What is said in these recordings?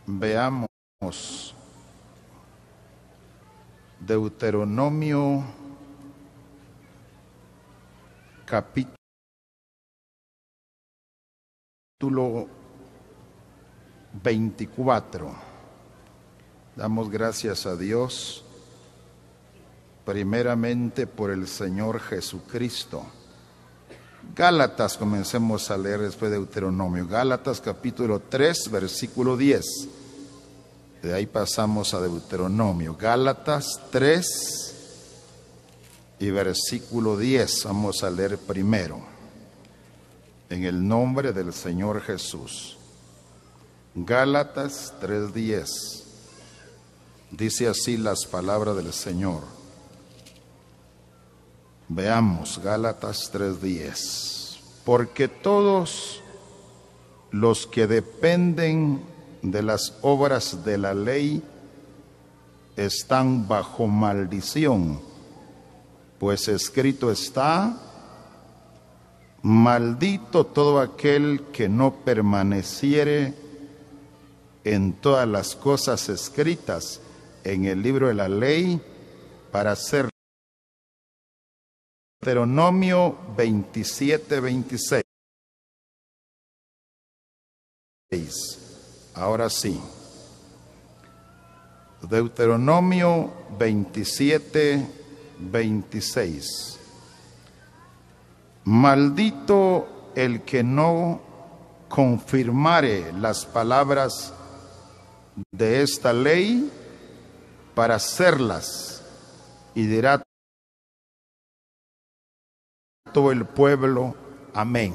Veamos Deuteronomio capítulo 24. Damos gracias a Dios primeramente por el Señor Jesucristo. Gálatas, comencemos a leer después de Deuteronomio. Gálatas capítulo 3, versículo 10. De ahí pasamos a Deuteronomio. Gálatas 3 y versículo 10. Vamos a leer primero. En el nombre del Señor Jesús. Gálatas 3:10. Dice así las palabras del Señor. Veamos Gálatas 3:10. Porque todos los que dependen de las obras de la ley están bajo maldición, pues escrito está: maldito todo aquel que no permaneciere en todas las cosas escritas en el libro de la ley para hacer. Deuteronomio 27:26. Ahora sí. Deuteronomio 27:26. Maldito el que no confirmare las palabras de esta ley para hacerlas, y dirá todo el pueblo, amén.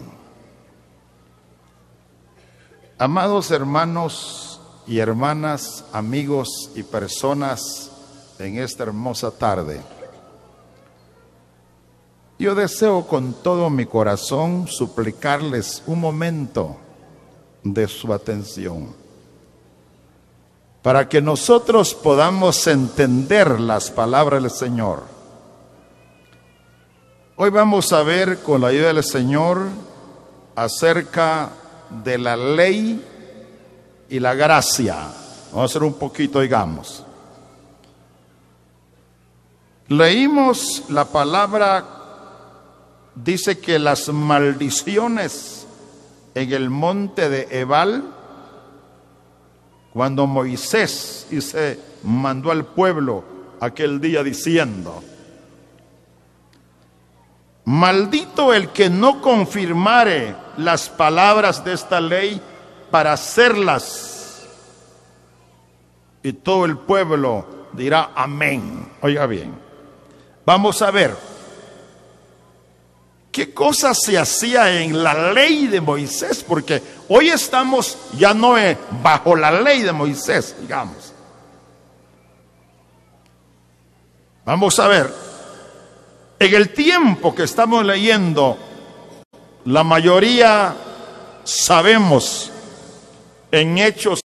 Amados hermanos y hermanas, amigos y personas, en esta hermosa tarde, yo deseo con todo mi corazón suplicarles un momento de su atención para que nosotros podamos entender las palabras del Señor. Hoy vamos a ver con la ayuda del Señor acerca de la ley y la gracia. Vamos a hacer un poquito, digamos. Leímos la palabra, dice que las maldiciones en el monte de Ebal, cuando Moisés mandó al pueblo aquel día diciendo: maldito el que no confirmare las palabras de esta ley para hacerlas. Y todo el pueblo dirá amén. Oiga bien, vamos a ver qué cosa se hacía en la ley de Moisés, porque hoy estamos ya no bajo la ley de Moisés, digamos. Vamos a ver. En el tiempo que estamos leyendo, la mayoría sabemos en Hechos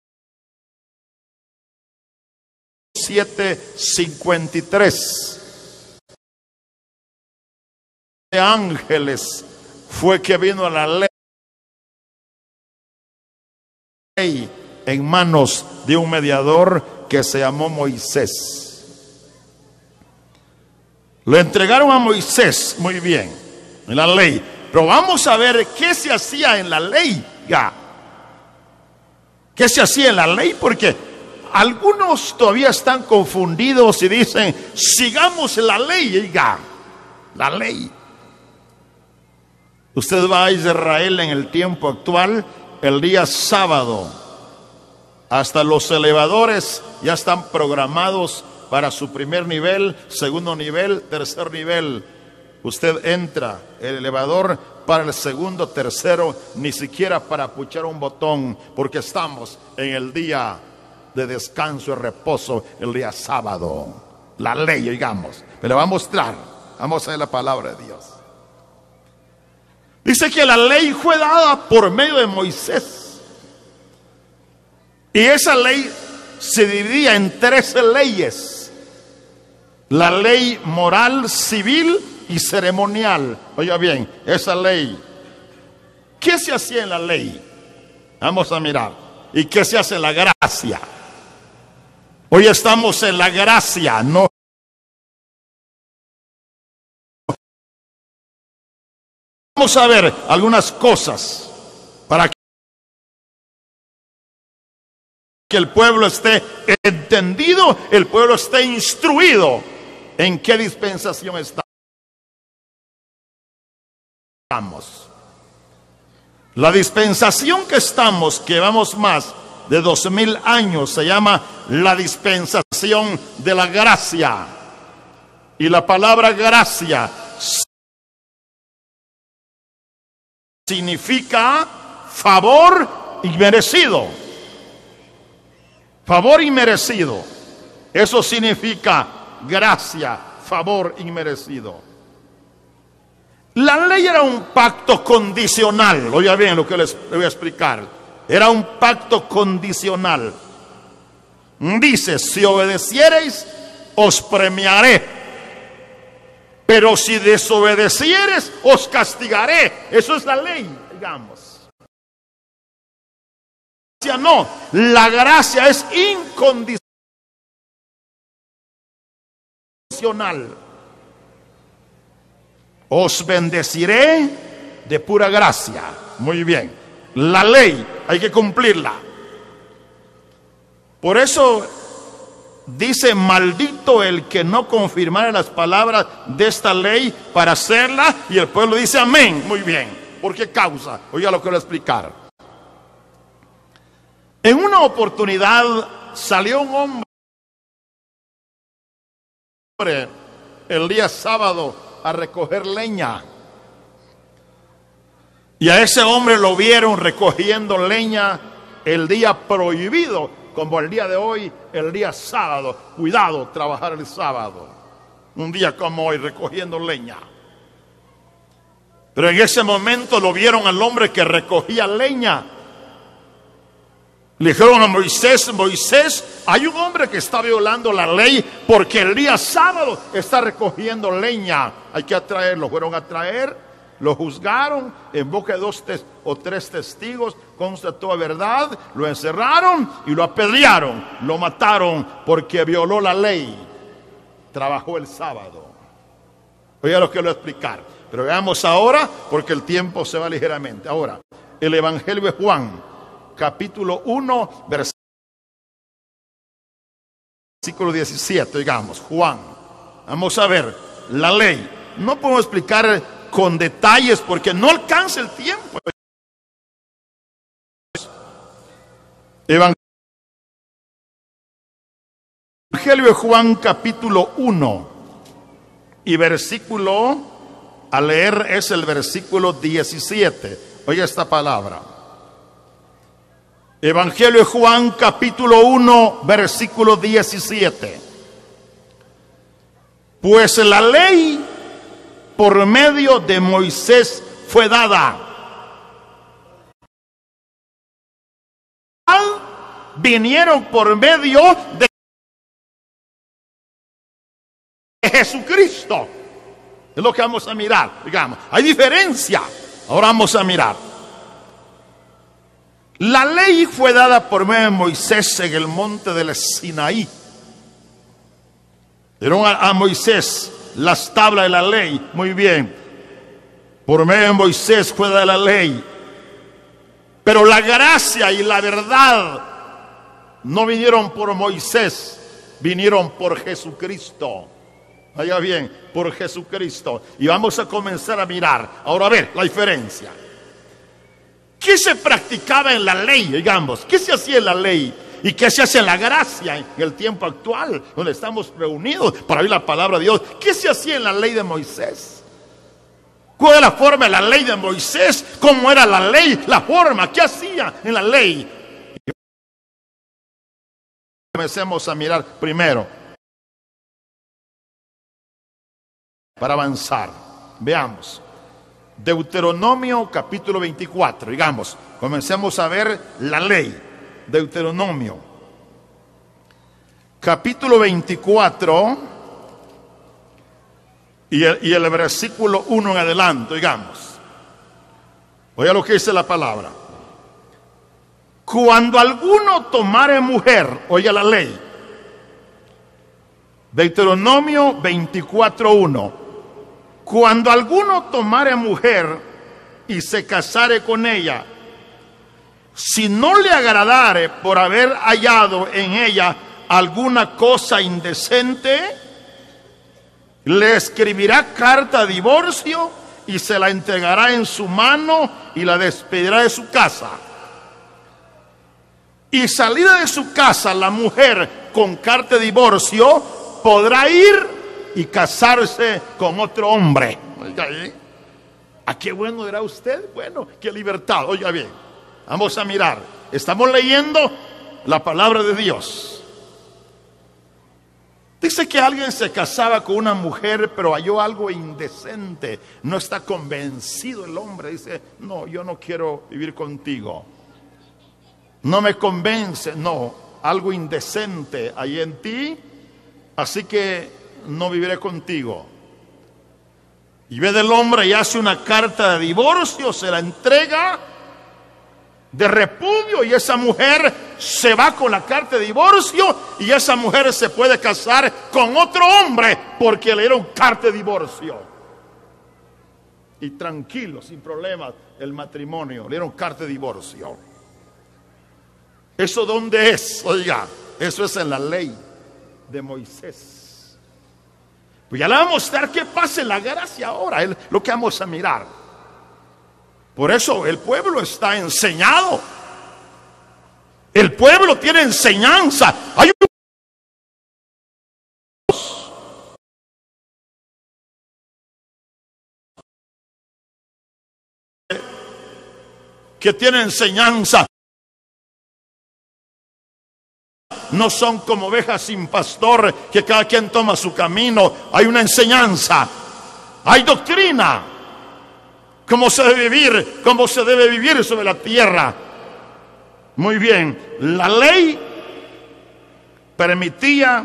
7:53, de ángeles fue que vino a la ley en manos de un mediador que se llamó Moisés. Lo entregaron a Moisés, muy bien, en la ley. Pero vamos a ver qué se hacía en la ley, ya. ¿Qué se hacía en la ley? Porque algunos todavía están confundidos y dicen: sigamos la ley, ya. La ley. Usted va a Israel en el tiempo actual, el día sábado. Hasta los elevadores ya están programados para su primer nivel, segundo nivel, tercer nivel. Usted entra, el elevador para el segundo, tercero, ni siquiera para puchar un botón, porque estamos en el día de descanso y reposo, el día sábado. La ley, digamos, me la va a mostrar. Vamos a ver la palabra de Dios. Dice que la ley fue dada por medio de Moisés. Y esa ley se dividía en 13 leyes. La ley moral, civil y ceremonial. Oiga bien, esa ley. ¿Qué se hacía en la ley? Vamos a mirar. ¿Y qué se hace en la gracia? Hoy estamos en la gracia, no. Vamos a ver algunas cosas para que el pueblo esté entendido, el pueblo esté instruido en qué dispensación estamos. La dispensación que estamos, que vamos más de 2000 años, se llama la dispensación de la gracia. Y la palabra gracia significa favor y merecido. Favor y merecido. Eso significa gracia, favor y merecido. La ley era un pacto condicional. Oiga bien lo que les voy a explicar. Era un pacto condicional. Dice, si obedeciereis, os premiaré. Pero si desobedecieres, os castigaré. Eso es la ley, digamos. No, la gracia es incondicional. Os bendeciré de pura gracia. Muy bien. La ley hay que cumplirla. Por eso dice, maldito el que no confirmara las palabras de esta ley para hacerla. Y el pueblo dice amén. Muy bien. ¿Por qué causa? Oiga lo que voy a explicar. En una oportunidad salió un hombre el día sábado a recoger leña. Y a ese hombre lo vieron recogiendo leña el día prohibido, como el día de hoy, el día sábado. Cuidado, trabajar el sábado. Un día como hoy, recogiendo leña. Pero en ese momento lo vieron al hombre que recogía leña. Le dijeron a Moisés, Moisés, hay un hombre que está violando la ley porque el día sábado está recogiendo leña. Hay que atraerlo. Fueron a traer, lo juzgaron en boca de 2 o 3 testigos, constató la verdad, lo encerraron y lo apedrearon, lo mataron porque violó la ley. Trabajó el sábado. Oiga lo que lo voy a explicar. Pero veamos ahora, porque el tiempo se va ligeramente. Ahora, el Evangelio de Juan, capítulo 1, versículo 17, digamos, Juan. Vamos a ver, la ley. No podemos explicar con detalles porque no alcanza el tiempo. Evangelio de Juan, capítulo 1, y versículo, a leer es el versículo 17. Oiga esta palabra. Evangelio de Juan, capítulo 1, versículo 17. Pues la ley por medio de Moisés fue dada. Vinieron por medio de Jesucristo. Es lo que vamos a mirar, digamos. Hay diferencia. Ahora vamos a mirar. La ley fue dada por medio de Moisés en el monte del Sinaí. Dieron a Moisés las tablas de la ley. Muy bien. Por medio de Moisés fue dada la ley. Pero la gracia y la verdad no vinieron por Moisés, vinieron por Jesucristo. Vaya bien, por Jesucristo. Y vamos a comenzar a mirar. Ahora a ver la diferencia. ¿Qué se practicaba en la ley, digamos? ¿Qué se hacía en la ley? ¿Y qué se hace en la gracia en el tiempo actual, donde estamos reunidos para oír la palabra de Dios? ¿Qué se hacía en la ley de Moisés? ¿Cuál era la forma de la ley de Moisés? ¿Cómo era la ley? La forma, ¿qué hacía en la ley? Comencemos a mirar primero, para avanzar. Veamos. Deuteronomio capítulo 24, digamos, comencemos a ver la ley. Deuteronomio capítulo 24 y el versículo 1 en adelante, digamos. Oiga lo que dice la palabra. Cuando alguno tomare mujer, oiga la ley, Deuteronomio 24:1, cuando alguno tomare mujer y se casare con ella, si no le agradare por haber hallado en ella alguna cosa indecente, le escribirá carta de divorcio y se la entregará en su mano y la despedirá de su casa. Y salida de su casa la mujer con carta de divorcio podrá ir y casarse con otro hombre. Oiga, ¿a qué bueno dirá usted? Bueno, qué libertad. Oiga bien, vamos a mirar. Estamos leyendo la palabra de Dios. Dice que alguien se casaba con una mujer, pero halló algo indecente. No está convencido el hombre. Dice, no, yo no quiero vivir contigo. No me convence, no. Algo indecente hay en ti, así que no viviré contigo. Y ve del hombre y hace una carta de divorcio, se la entrega de repudio, y esa mujer se va con la carta de divorcio, y esa mujer se puede casar con otro hombre porque le dieron carta de divorcio. Y tranquilo, sin problemas, el matrimonio, le dieron carta de divorcio. ¿Eso dónde es? Oiga, eso es en la ley de Moisés. Pues ya le vamos a mostrar qué pasa en la gracia ahora, es lo que vamos a mirar. Por eso el pueblo está enseñado. El pueblo tiene enseñanza. Hay que tiene enseñanza. No son como ovejas sin pastor, que cada quien toma su camino. Hay una enseñanza, hay doctrina, cómo se debe vivir sobre la tierra. Muy bien, la ley permitía,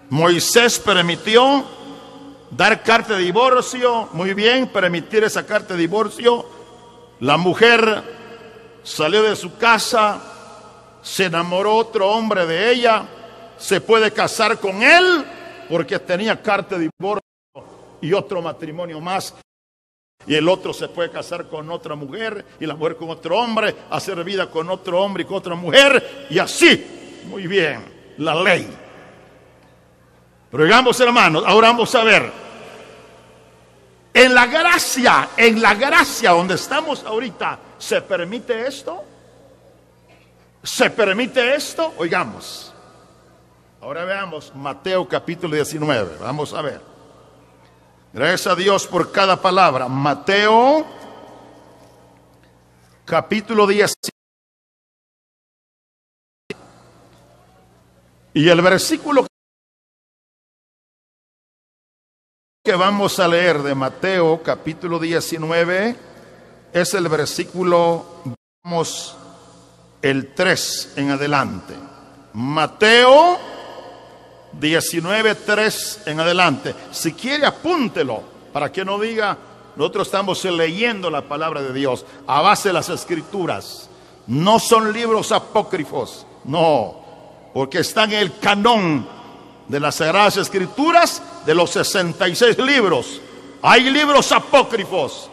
Moisés permitió dar carta de divorcio. Muy bien, permitir esa carta de divorcio. La mujer salió de su casa, se enamoró otro hombre de ella, se puede casar con él porque tenía carta de divorcio y otro matrimonio más, y el otro se puede casar con otra mujer y la mujer con otro hombre, hacer vida con otro hombre y con otra mujer, y así. Muy bien, la ley. Pero digamos, hermanos, ahora vamos a ver en la gracia donde estamos ahorita, ¿se permite esto? ¿Se permite esto? Oigamos. Ahora veamos Mateo capítulo 19. Vamos a ver. Gracias a Dios por cada palabra. Mateo capítulo 19. Y el versículo que vamos a leer de Mateo capítulo 19 es el versículo, vamos, el 3 en adelante. Mateo 19, 3 en adelante. Si quiere, apúntelo para que no diga, nosotros estamos leyendo la palabra de Dios a base de las escrituras. No son libros apócrifos, no, porque están en el canón de las Sagradas Escrituras, de los 66 libros. Hay libros apócrifos,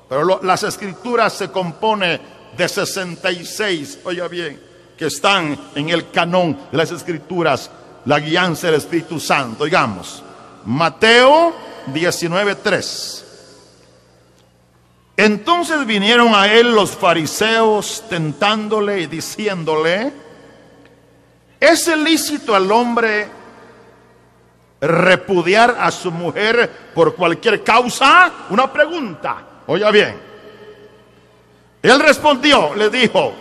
pero las escrituras se componen de 66, oiga bien, que están en el canón de las escrituras, la guianza del Espíritu Santo. Oigamos, Mateo 19:3. Entonces vinieron a él los fariseos tentándole y diciéndole: ¿es lícito al hombre repudiar a su mujer por cualquier causa? Una pregunta, oiga bien. Él respondió, le dijo: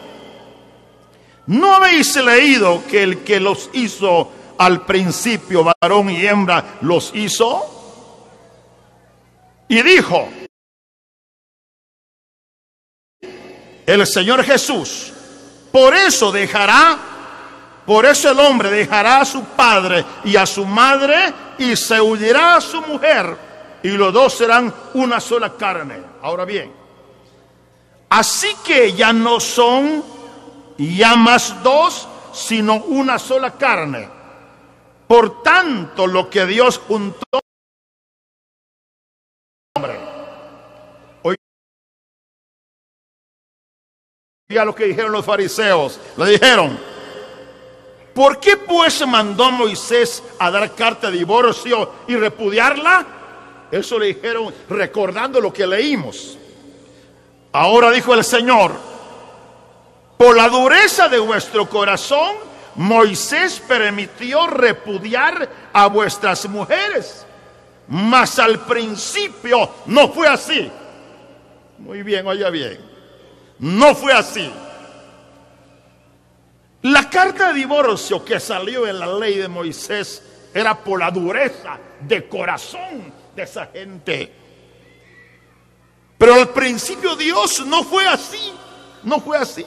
¿no habéis leído que el que los hizo al principio, varón y hembra, los hizo? Y dijo el Señor Jesús: por eso el hombre dejará a su padre y a su madre y se unirá a su mujer, y los dos serán una sola carne. Ahora bien, así que ya no son ya más dos, sino una sola carne. Por tanto, lo que Dios juntó, hombre. Oiga lo que dijeron los fariseos. Le dijeron: ¿por qué pues mandó Moisés a dar carta de divorcio y repudiarla? Eso le dijeron recordando lo que leímos. Ahora dijo el Señor: por la dureza de vuestro corazón, Moisés permitió repudiar a vuestras mujeres, mas al principio no fue así. Muy bien, oiga bien. No fue así. La carta de divorcio que salió en la ley de Moisés era por la dureza de corazón de esa gente. Pero al principio Dios no fue así. No fue así.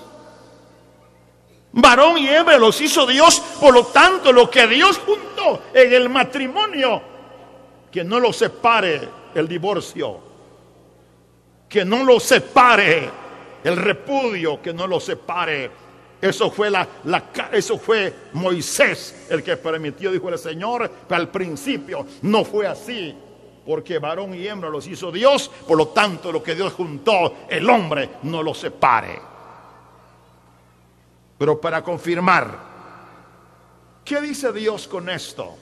Varón y hembra los hizo Dios. Por lo tanto, lo que Dios juntó en el matrimonio, que no lo separe el divorcio, que no lo separe el repudio, que no lo separe. Eso fue Moisés el que permitió, dijo el Señor. Pero al principio no fue así, porque varón y hembra los hizo Dios. Por lo tanto, lo que Dios juntó, el hombre no lo separe. Pero para confirmar, ¿qué dice Dios con esto?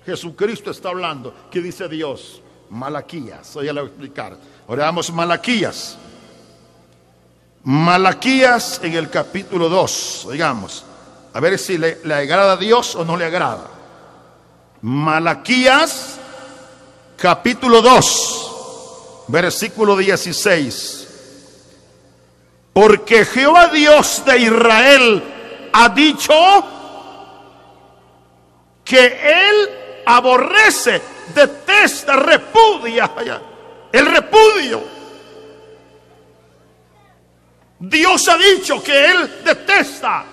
Jesucristo está hablando. ¿Qué dice Dios? Malaquías. Hoy ya le voy a explicar. Ahora vamos a Malaquías. Malaquías en el capítulo 2, digamos, a ver si le agrada a Dios o no le agrada. Malaquías capítulo 2, versículo 16. Porque Jehová Dios de Israel ha dicho que Él aborrece, detesta, repudia el repudio. Dios ha dicho que Él detesta,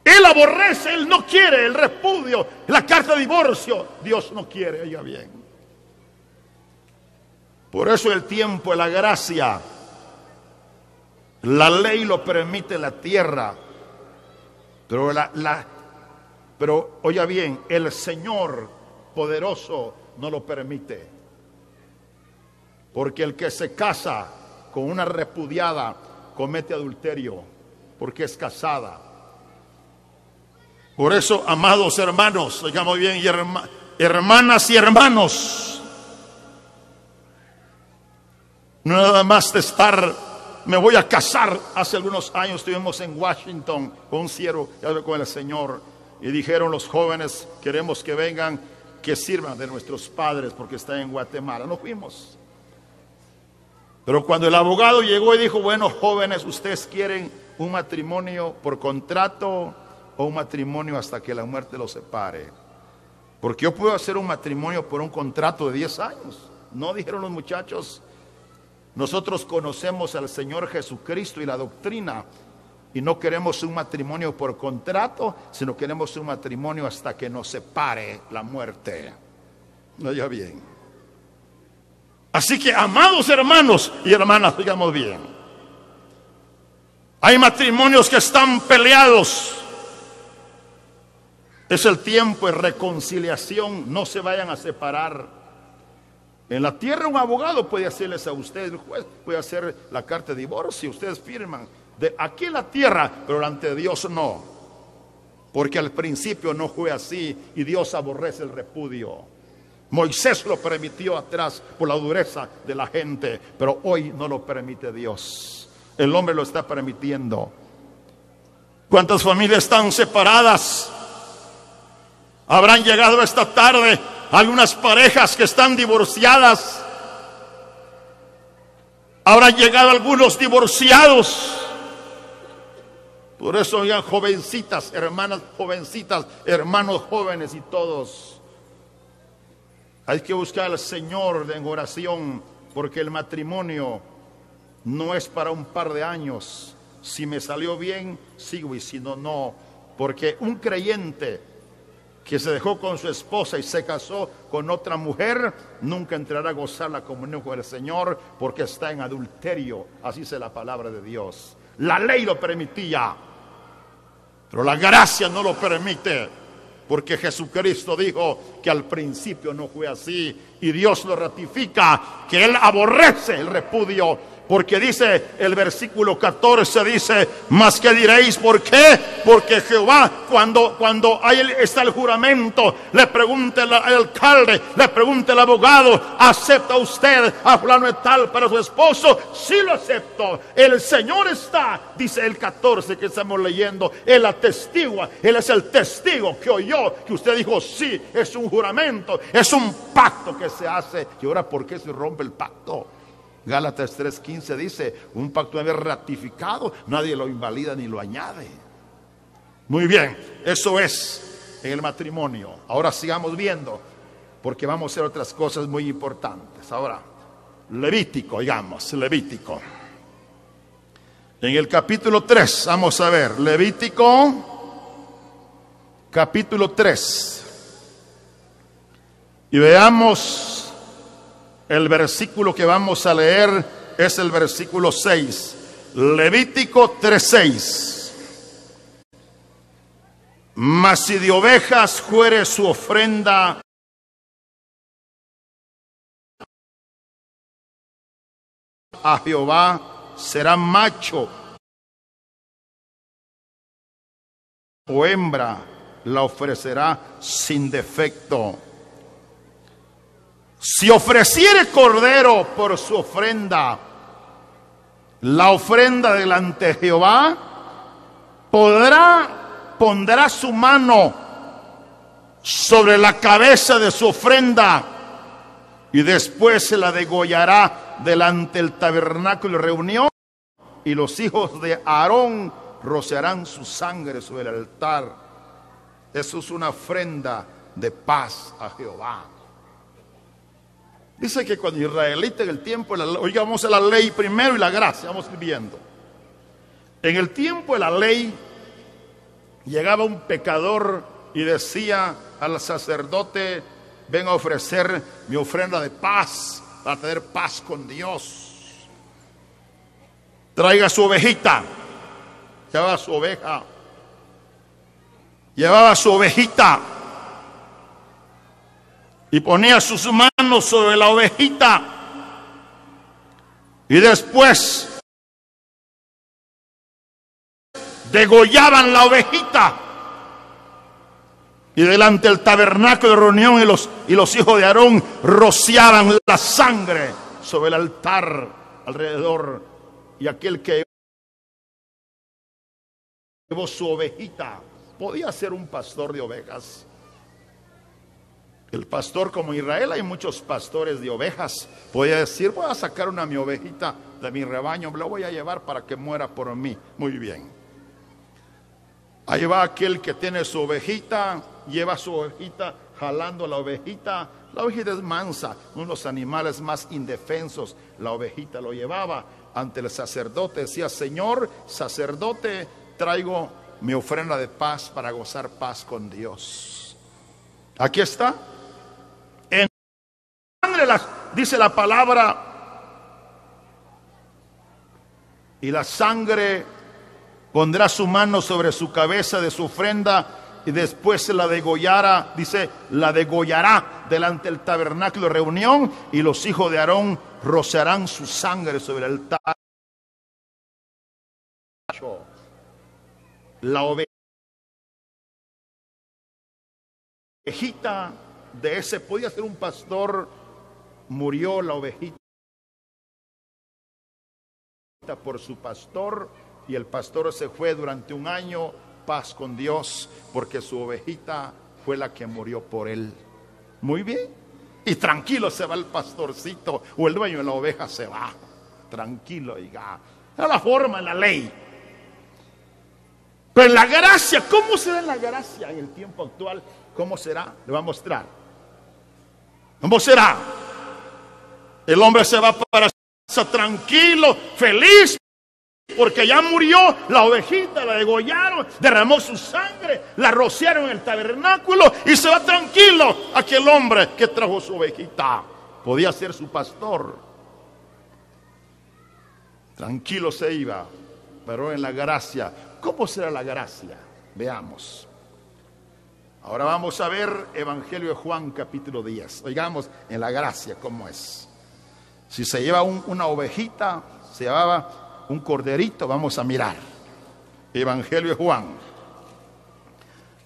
Él aborrece, Él no quiere el repudio, la carta de divorcio. Dios no quiere, oiga bien. Por eso el tiempo, la gracia, la ley lo permite en la tierra, pero oiga bien, el Señor poderoso no lo permite. Porque el que se casa con una repudiada comete adulterio, porque es casada. Por eso, amados hermanos, oigamos bien, y hermanas y hermanos, no nada más de estar, me voy a casar. Hace algunos años estuvimos en Washington con un siervo, con el Señor, y dijeron los jóvenes: queremos que vengan, que sirvan de nuestros padres, porque están en Guatemala. Nos fuimos. Pero cuando el abogado llegó y dijo: bueno, jóvenes, ¿ustedes quieren un matrimonio por contrato o un matrimonio hasta que la muerte los separe? Porque yo puedo hacer un matrimonio por un contrato de 10 años. No, dijeron los muchachos, nosotros conocemos al Señor Jesucristo y la doctrina, y no queremos un matrimonio por contrato, sino queremos un matrimonio hasta que nos separe la muerte. Oiga bien. Así que, amados hermanos y hermanas, digamos bien, hay matrimonios que están peleados. Es el tiempo de reconciliación. No se vayan a separar. En la tierra un abogado puede hacerles a ustedes, el juez puede hacer la carta de divorcio, ustedes firman. De aquí en la tierra, pero ante Dios no. Porque al principio no fue así y Dios aborrece el repudio. Moisés lo permitió atrás por la dureza de la gente, pero hoy no lo permite Dios. El hombre lo está permitiendo. ¿Cuántas familias están separadas? Habrán llegado esta tarde algunas parejas que están divorciadas. Habrán llegado algunos divorciados. Por eso, oigan, jovencitas, hermanas jovencitas, hermanos jóvenes y todos, hay que buscar al Señor en oración, porque el matrimonio no es para un par de años. Si me salió bien, sigo, y si no, no. Porque un creyente que se dejó con su esposa y se casó con otra mujer, nunca entrará a gozar la comunión con el Señor, porque está en adulterio. Así dice la palabra de Dios. La ley lo permitía, pero la gracia no lo permite, porque Jesucristo dijo que al principio no fue así, y Dios lo ratifica, que Él aborrece el repudio. Porque dice el versículo 14, dice, ¿mas qué diréis? ¿Por qué? Porque Jehová, cuando ahí está el juramento, le pregunta el alcalde, le pregunta el abogado, ¿acepta usted a fulano de tal para su esposo? Sí, lo acepto. El Señor está, dice el 14 que estamos leyendo, Él atestigua, Él es el testigo que oyó, que usted dijo sí, es un juramento, es un pacto que se hace. Y ahora, ¿por qué se rompe el pacto? Gálatas 3:15 dice, un pacto debe ser ratificado, nadie lo invalida ni lo añade. Muy bien, eso es en el matrimonio. Ahora sigamos viendo, porque vamos a hacer otras cosas muy importantes. Ahora, Levítico. En el capítulo 3, vamos a ver, Levítico, capítulo 3. Y veamos. El versículo que vamos a leer es el versículo 6. Levítico 3:6. Mas si de ovejas fuere su ofrenda a Jehová, será macho o hembra, la ofrecerá sin defecto. Si ofreciere cordero por su ofrenda, la ofrenda delante de Jehová, pondrá su mano sobre la cabeza de su ofrenda y después se la degollará delante del tabernáculo de reunión, y los hijos de Aarón rociarán su sangre sobre el altar. Eso es una ofrenda de paz a Jehová. Dice que cuando israelita en el tiempo, oiga, vamos a la ley primero y la gracia, vamos viendo. En el tiempo de la ley, llegaba un pecador y decía al sacerdote, ven a ofrecer mi ofrenda de paz, para tener paz con Dios. Traiga su ovejita. Llevaba su oveja. Llevaba su ovejita. Y ponía sus manos sobre la ovejita. Y después degollaban la ovejita. Y delante del tabernáculo de reunión y los hijos de Aarón rociaban la sangre sobre el altar alrededor. Y aquel que llevó su ovejita podía ser un pastor de ovejas. El pastor, como Israel, hay muchos pastores de ovejas. Podía decir, voy a sacar una mi ovejita de mi rebaño, me la voy a llevar para que muera por mí. Muy bien. Ahí va aquel que tiene su ovejita, lleva su ovejita, jalando la ovejita. La ovejita es mansa, uno de los animales más indefensos. La ovejita lo llevaba ante el sacerdote. Decía, Señor sacerdote, traigo mi ofrenda de paz para gozar paz con Dios. Aquí está. En sangre dice la palabra, y la sangre pondrá su mano sobre su cabeza de su ofrenda y después se la degollará, dice, la degollará delante del tabernáculo de reunión, y los hijos de Aarón rociarán su sangre sobre el altar. La ovejita de ese podía ser un pastor, murió la ovejita por su pastor, y el pastor se fue durante un año, paz con Dios, porque su ovejita fue la que murió por él. Muy bien. Y tranquilo se va el pastorcito, o el dueño de la oveja se va. Tranquilo, diga. Es la forma en la ley. Pero en la gracia, ¿cómo será en la gracia en el tiempo actual? ¿Cómo será? Le va a mostrar. ¿Cómo será? El hombre se va para casa tranquilo, feliz, porque ya murió la ovejita, la degollaron, derramó su sangre, la rociaron en el tabernáculo y se va tranquilo. Aquel hombre que trajo su ovejita podía ser su pastor. Tranquilo se iba. pero en la gracia. ¿Cómo será la gracia? Veamos. Ahora vamos a ver Evangelio de Juan capítulo 10. Oigamos en la gracia cómo es. Si se lleva una ovejita, se llevaba un corderito, vamos a mirar. Evangelio de Juan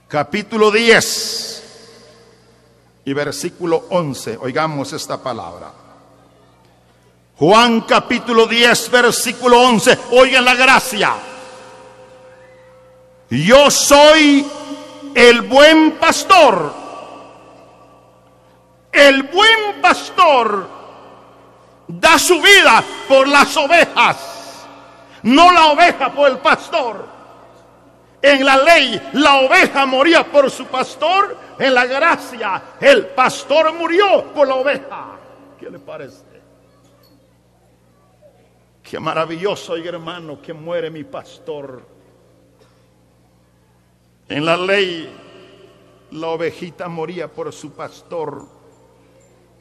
capítulo 10 y versículo 11. Oigamos esta palabra. Juan capítulo 10 versículo 11. Oigan la gracia. Yo soy el buen pastor. El buen pastor da su vida por las ovejas, no la oveja por el pastor. En la ley la oveja moría por su pastor. En la gracia el pastor murió por la oveja. ¿Qué le parece? Qué maravilloso, hermano, que muere mi pastor. En la ley la ovejita moría por su pastor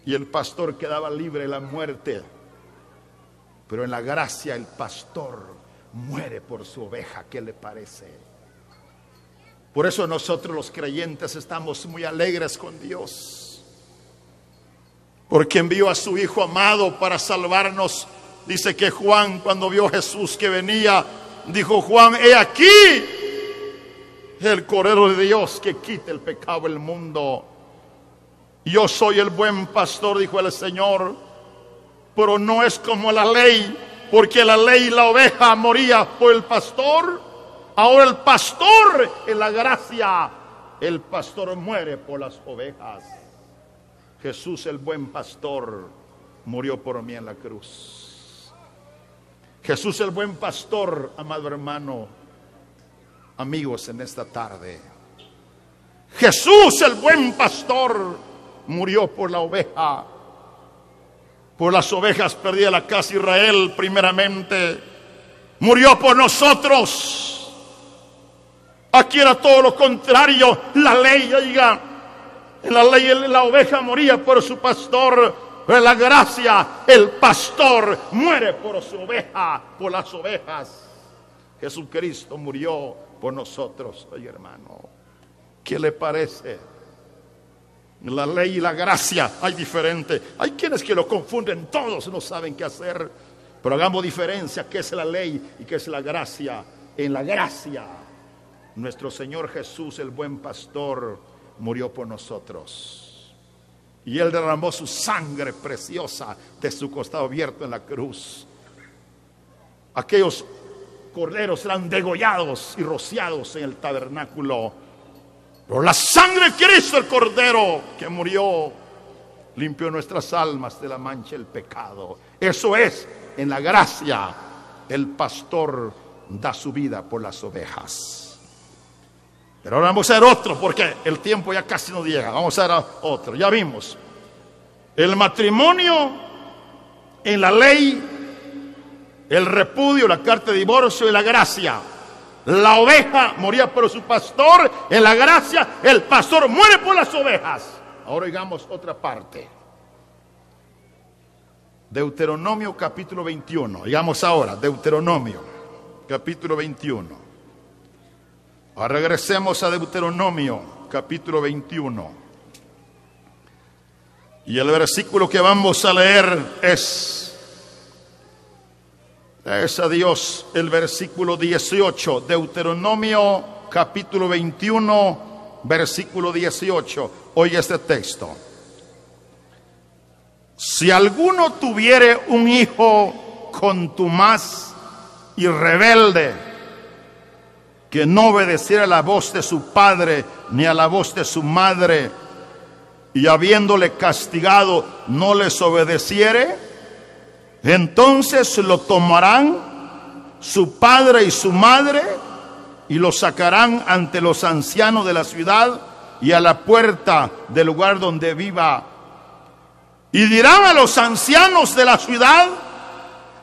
y el pastor quedaba libre de la muerte. Pero en la gracia el pastor muere por su oveja. ¿Qué le parece? Por eso nosotros los creyentes estamos muy alegres con Dios, porque envió a su Hijo amado para salvarnos. Dice que Juan, cuando vio a Jesús que venía, dijo Juan: he aquí el Cordero de Dios que quita el pecado del mundo. Yo soy el buen pastor, dijo el Señor, pero no es como la ley, porque la ley la oveja moría por el pastor. Ahora el pastor, en la gracia, el pastor muere por las ovejas. Jesús, el buen pastor, murió por mí en la cruz. Jesús, el buen pastor, amado hermano, amigos, en esta tarde, Jesús, el buen pastor, murió por la oveja, por las ovejas perdidas de la casa de Israel primeramente. Murió por nosotros. Aquí era todo lo contrario. La ley, oiga, en la ley la oveja moría por su pastor, pero en la gracia el pastor muere por su oveja, por las ovejas. Jesucristo murió por nosotros. Oye, hermano, ¿qué le parece? La ley y la gracia hay diferente. Hay quienes que lo confunden, todos no saben qué hacer. Pero hagamos diferencia, qué es la ley y qué es la gracia. En la gracia, nuestro Señor Jesús, el buen pastor, murió por nosotros. Y Él derramó su sangre preciosa de su costado abierto en la cruz. Aquellos corderos eran degollados y rociados en el tabernáculo. Por la sangre de Cristo, el cordero que murió, limpió nuestras almas de la mancha del pecado. Eso es, en la gracia, el pastor da su vida por las ovejas. Pero ahora vamos a ver otro, porque el tiempo ya casi no llega. Vamos a ver otro. Ya vimos el matrimonio en la ley, el repudio, la carta de divorcio y la gracia. La oveja moría por su pastor. En la gracia el pastor muere por las ovejas. Ahora oigamos otra parte. Deuteronomio capítulo 21. Oigamos ahora Deuteronomio capítulo 21. Ahora regresemos a Deuteronomio capítulo 21. Y el versículo que vamos a leer es a Dios, el versículo 18. Deuteronomio capítulo 21, versículo 18. Oye este texto. Si alguno tuviere un hijo contumaz y rebelde, que no obedeciera a la voz de su padre ni a la voz de su madre, y habiéndole castigado no les obedeciere, entonces lo tomarán su padre y su madre y lo sacarán ante los ancianos de la ciudad y a la puerta del lugar donde viva, y dirán a los ancianos de la ciudad: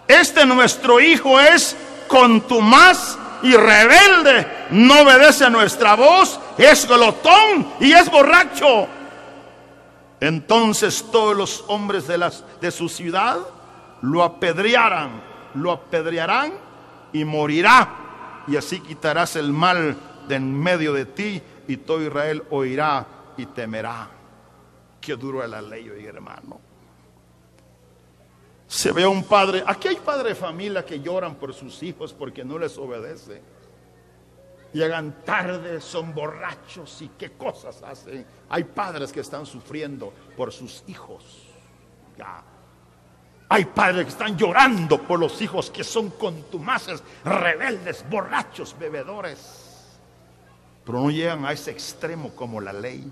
este nuestro hijo es contumaz y rebelde, no obedece a nuestra voz, es glotón y es borracho. Entonces todos los hombres de su ciudad lo apedrearán y morirá, y así quitarás el mal de en medio de ti, y todo Israel oirá y temerá. Qué duro es la ley hoy, hermano. Se ve a un padre, aquí hay padres de familia que lloran por sus hijos porque no les obedece. Llegan tarde, son borrachos y qué cosas hacen. Hay padres que están sufriendo por sus hijos. Ya. Hay padres que están llorando por los hijos que son contumaces, rebeldes, borrachos, bebedores. Pero no llegan a ese extremo como la ley.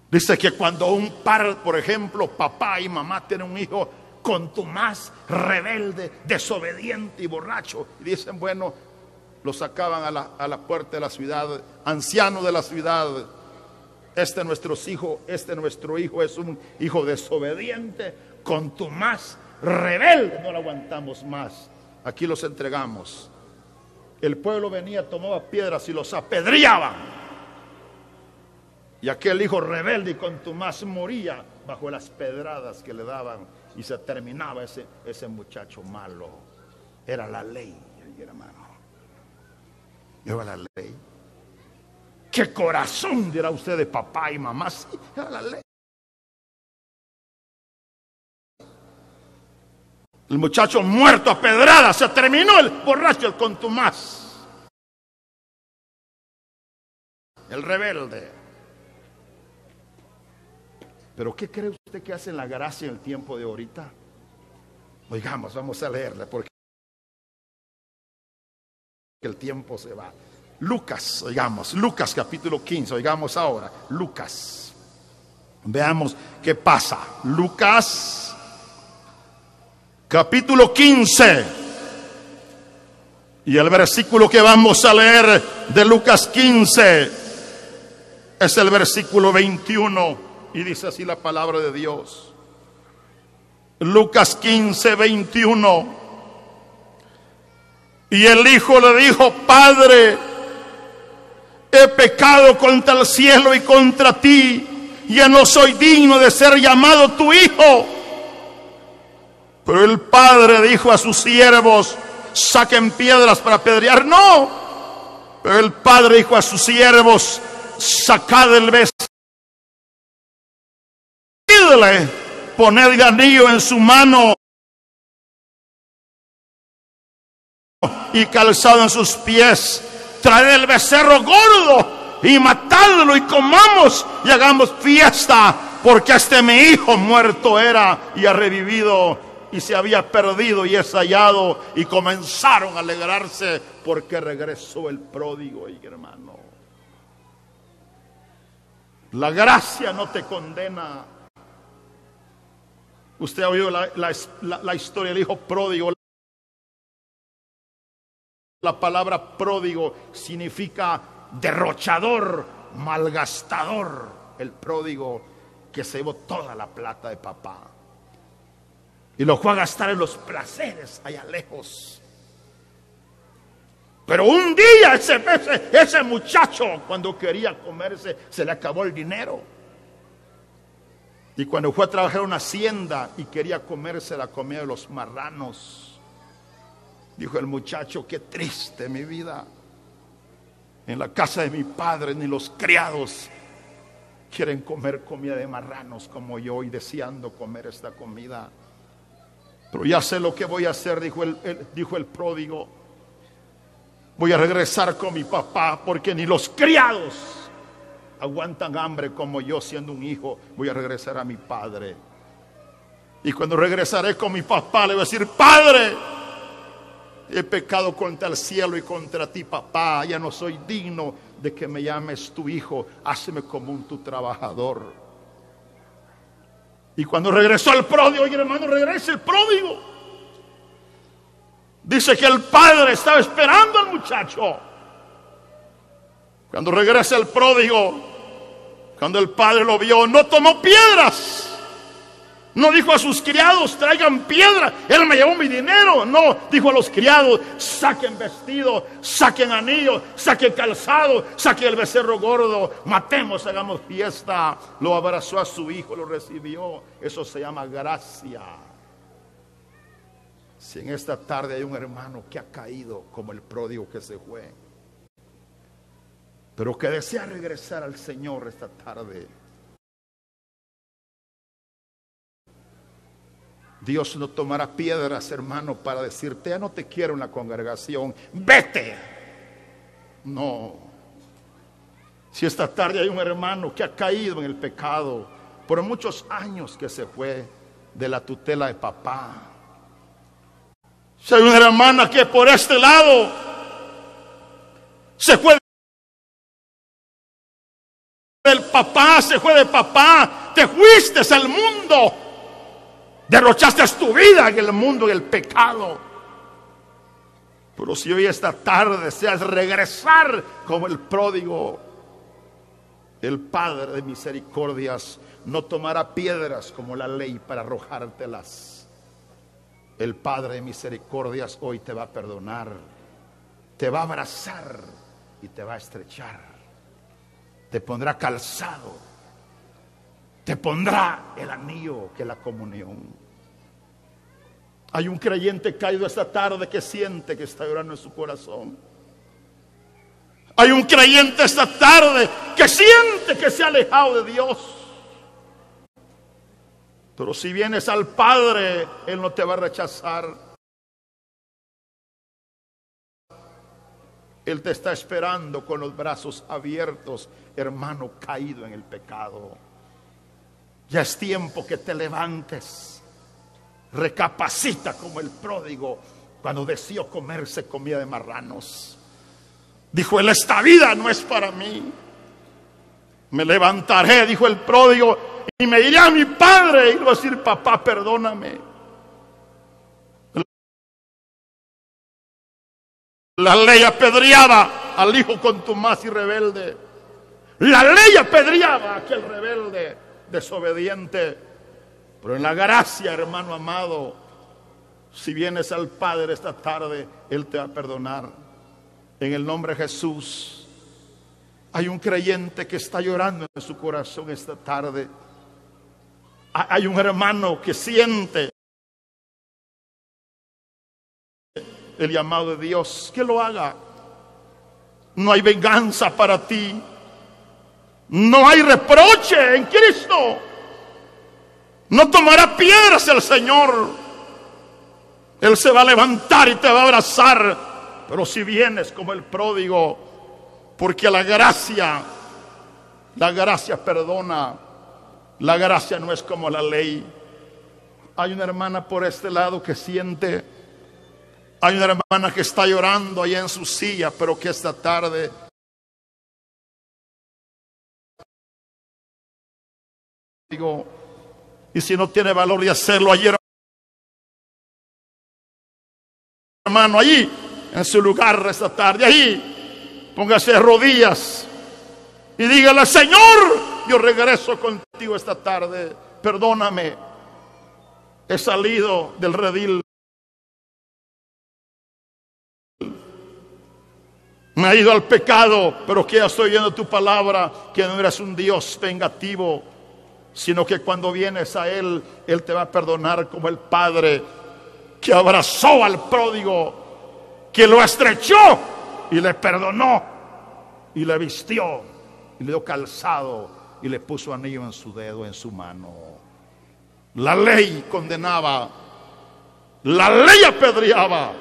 Dice que cuando un par, por ejemplo, papá y mamá tienen un hijo contumaz, rebelde, desobediente y borracho, y dicen, bueno, lo sacaban a la puerta de la ciudad, anciano de la ciudad, este es nuestro hijo es un hijo desobediente, contumaz, rebelde, no lo aguantamos más, aquí los entregamos. El pueblo venía, tomaba piedras y los apedreaban. Y aquel hijo rebelde y contumaz moría bajo las pedradas que le daban, y se terminaba ese muchacho malo. Era la ley, hermano. Era la ley. ¿Qué corazón dirá usted de papá y mamá? Sí, era la ley. El muchacho muerto a pedradas, se terminó el borracho, el contumaz, el rebelde. Pero ¿qué cree usted que hace la gracia en el tiempo de ahorita? Oigamos, vamos a leerle porque el tiempo se va. Lucas, oigamos, Lucas capítulo 15, oigamos ahora, Lucas. Veamos qué pasa. Lucas capítulo 15. Y el versículo que vamos a leer de Lucas 15 es el versículo 21. Y dice así la palabra de Dios. Lucas 15, 21. Y el hijo le dijo: Padre, he pecado contra el cielo y contra ti, ya no soy digno de ser llamado tu hijo. Pero el padre dijo a sus siervos: saquen piedras para apedrear. No. Pero el padre dijo a sus siervos: sacad el becerro, poned el anillo en su mano y calzado en sus pies, traed el becerro gordo y matadlo y comamos y hagamos fiesta, porque mi hijo muerto era y ha revivido, y se había perdido y es hallado. Y comenzaron a alegrarse porque regresó el pródigo. Y hermano, la gracia no te condena. Usted ha oído la historia del hijo pródigo. La palabra pródigo significa derrochador, malgastador. El pródigo que se llevó toda la plata de papá y lo fue a gastar en los placeres allá lejos. Pero un día ese muchacho, cuando quería comerse, se le acabó el dinero. Y cuando fue a trabajar en una hacienda y quería comerse la comida de los marranos, dijo el muchacho: qué triste mi vida. En la casa de mi padre ni los criados quieren comer comida de marranos como yo, y deseando comer esta comida. Pero ya sé lo que voy a hacer, dijo el pródigo. Voy a regresar con mi papá, porque ni los criados aguantan hambre como yo siendo un hijo. Voy a regresar a mi padre. Y cuando regresaré con mi papá, le voy a decir: Padre, he pecado contra el cielo y contra ti, papá. Ya no soy digno de que me llames tu hijo. Hazme como un tu trabajador. Y cuando regresó el pródigo, oye hermano, regresa el pródigo. Dice que el padre estaba esperando al muchacho. Cuando regresa el pródigo, cuando el padre lo vio, no tomó piedras. No dijo a sus criados: traigan piedra, él me llevó mi dinero. No, dijo a los criados: saquen vestido, saquen anillo, saquen calzado, saquen el becerro gordo, matemos, hagamos fiesta. Lo abrazó a su hijo, lo recibió. Eso se llama gracia. Si en esta tarde hay un hermano que ha caído como el pródigo que se fue, pero que desea regresar al Señor esta tarde, Dios no tomará piedras, hermano, para decirte: ya no te quiero en la congregación, vete. No. Si esta tarde hay un hermano que ha caído en el pecado por muchos años, que se fue de la tutela de papá, si hay una hermana que por este lado se fue del papá, se fue de papá, te fuiste al mundo, derrochaste tu vida en el mundo, en el pecado. Pero si hoy esta tarde deseas regresar como el pródigo, el Padre de misericordias no tomará piedras como la ley para arrojártelas. El Padre de misericordias hoy te va a perdonar, te va a abrazar y te va a estrechar. Te pondrá calzado, te pondrá el anillo que es la comunión. Hay un creyente caído esta tarde que siente que está llorando en su corazón. Hay un creyente esta tarde que siente que se ha alejado de Dios. Pero si vienes al Padre, Él no te va a rechazar. Él te está esperando con los brazos abiertos, hermano caído en el pecado. Ya es tiempo que te levantes. Recapacita como el pródigo cuando deseó comerse comida de marranos. Dijo él: esta vida no es para mí. Me levantaré, dijo el pródigo, y me iré a mi padre y le voy a decir: papá, perdóname. La ley apedreaba al hijo contumaz y rebelde. La ley apedreaba a aquel rebelde, desobediente. Pero en la gracia, hermano amado, si vienes al Padre esta tarde, Él te va a perdonar. En el nombre de Jesús. Hay un creyente que está llorando en su corazón esta tarde. Hay un hermano que siente el llamado de Dios. Que lo haga. No hay venganza para ti. No hay reproche en Cristo. No tomará piedras el Señor. Él se va a levantar y te va a abrazar. Pero si vienes como el pródigo, porque la gracia perdona. La gracia no es como la ley. Hay una hermana por este lado que siente. Hay una hermana que está llorando allá en su silla, pero que esta tarde digo, y si no tiene valor de hacerlo ayer, hermano, allí en su lugar esta tarde, ahí póngase de rodillas y dígale: Señor, yo regreso contigo esta tarde, perdóname, he salido del redil, me he ido al pecado, pero que ya estoy oyendo tu palabra, que no eres un Dios vengativo, sino que cuando vienes a Él, Él te va a perdonar como el Padre que abrazó al pródigo, que lo estrechó y le perdonó y le vistió y le dio calzado y le puso anillo en su dedo, en su mano. La ley condenaba, la ley apedreaba,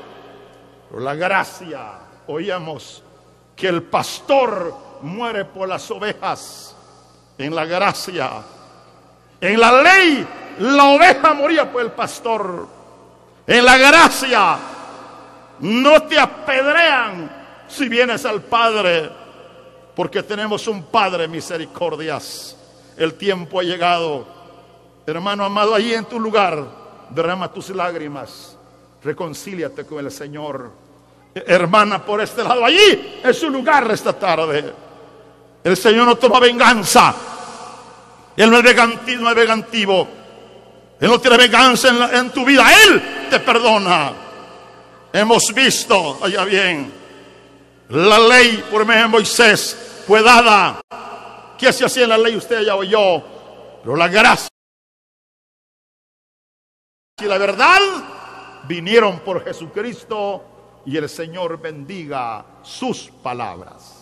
pero la gracia, oíamos que el pastor muere por las ovejas. En la gracia, en la ley, la oveja moría por el pastor. En la gracia, no te apedrean si vienes al Padre, porque tenemos un Padre misericordias. El tiempo ha llegado, hermano amado, allí en tu lugar, derrama tus lágrimas, reconcíliate con el Señor. Hermana por este lado, allí en su lugar esta tarde, el Señor no toma venganza. Él no es vengativo. Él no tiene venganza en tu vida. Él te perdona. Hemos visto, allá bien, la ley por medio de Moisés fue dada. ¿Qué se hacía en la ley? Usted ya oyó. Pero la gracia y la verdad vinieron por Jesucristo y el Señor bendiga sus palabras.